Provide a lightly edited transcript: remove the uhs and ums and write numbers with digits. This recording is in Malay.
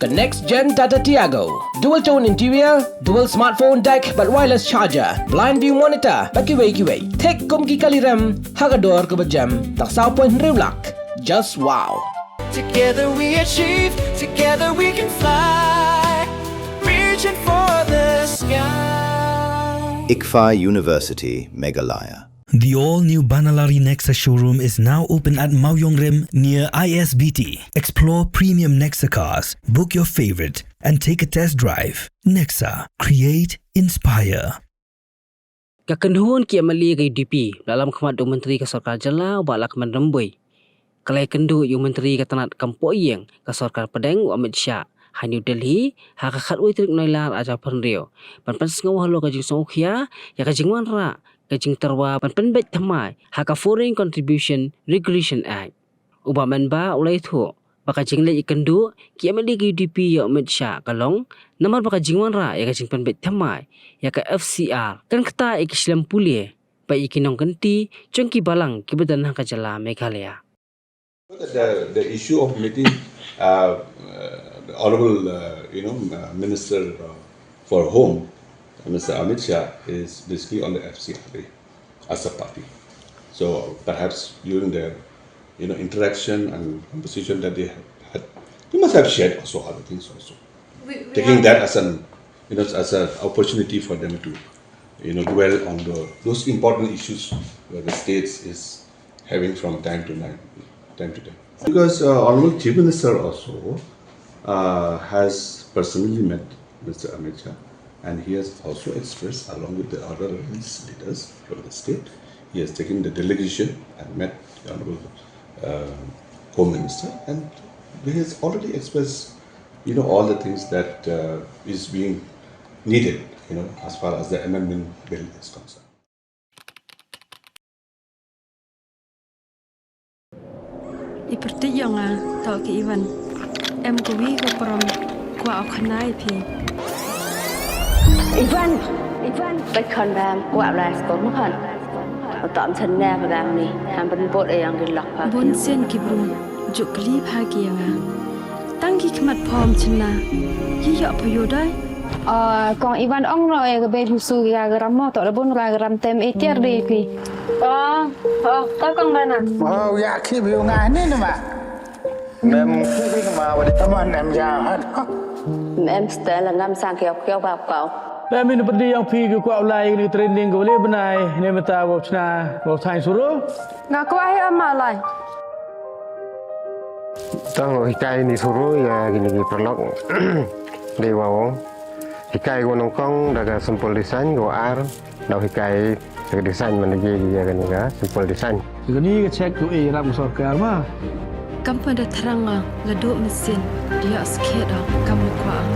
The next-gen Tata Tiago. Dual-tone interior, dual smartphone deck but wireless charger, blind view monitor, pakiway. Tek kum ki kaliram, hagador ke bejam, tak sao point rewlak. Just wow. Together we achieve, together we can fly, reaching for the sky. Fcra University, Meghalaya. The all-new Banalari Nexa showroom is now open at Mawyong Rim near ISBT. Explore premium Nexa cars, book your favorite, and take a test drive. Nexa, create, inspire. Ïakynduh kia mali ke UDP dalam khidmat Duk Menteri ke Sarkar Jala ubak lakman rembui. Kalau Ïakynduh Yu Menteri ke tanat kampuk yang ke Sarkar Padang Amit Shah. Hai New Delhi, hak khat wei trik noilar aja penrio. Pan Pynsngew halo ka jing songkhia, ya ka jing wan ra, ka jing terwa pan bet thamai, hak ka Foreign Contribution Regulation Act. Uba Metbah Leit baka jing le Ïakynduh ki amali ki UDP ya Amit Shah kalong, namar baka jing wan ra ya ka jing pan bet thamai, ya ka Fcra. Kan kata ikislam pulie, pa ikinong kanti, chongki balang ki badan hak ka jala Meghalaya. The issue of meeting the Honorable Minister for Home, Mr. Amit Shah, is basically on the Fcra as a party. So perhaps during their interaction and conversation that they had, they must have shared also other things also. Taking that as an as an opportunity for them to dwell on those important issues where the states is having from time to time. Because Honorable Chief Minister also has personally met Mr. Amit Shah, and he has also expressed, along with the other leaders from the state, he has taken the delegation and met the Honorable Home Minister, and he has already expressed, all the things that is being needed, as far as the amendment bill is concerned. Iperti yang tau ke Iwan, kuwi ke perom kuah kanai pi. Ivan,ไปคอนแบมกว่าลายสกอมคันตอมฉันแน่พลังนี่ทำเป็นบทอย่างกินหลักพา บนเส้นกิบรุมจุกลีพาเกียงตั้งกี่ขมัดพร้อมชนะยี่หยอกพยได้ còn Ivan ông rồi cái bên husu gà gram mò tọt bún gà gram tem eker đi pi có con bên à dạ khi biểu ngài nên mà em khi mà vào tâm anh em già hết em sẽ là ngâm sang kêu vào cậu em ini pergi yang pergi ke kuat ulai ni training ke boleh benai ni mata bau cina bau sain suruh ngaku ai ama lai tahu hikai ni suruh ya gini perlok dewa hikai gua nongkong daga sempol desain gua ar dah hikai daga desain mana je dia kan juga sempol desain ini ke cek tu ram Sarkar mah kamu dah terang leduk mesin dia sikit dah kamu kuat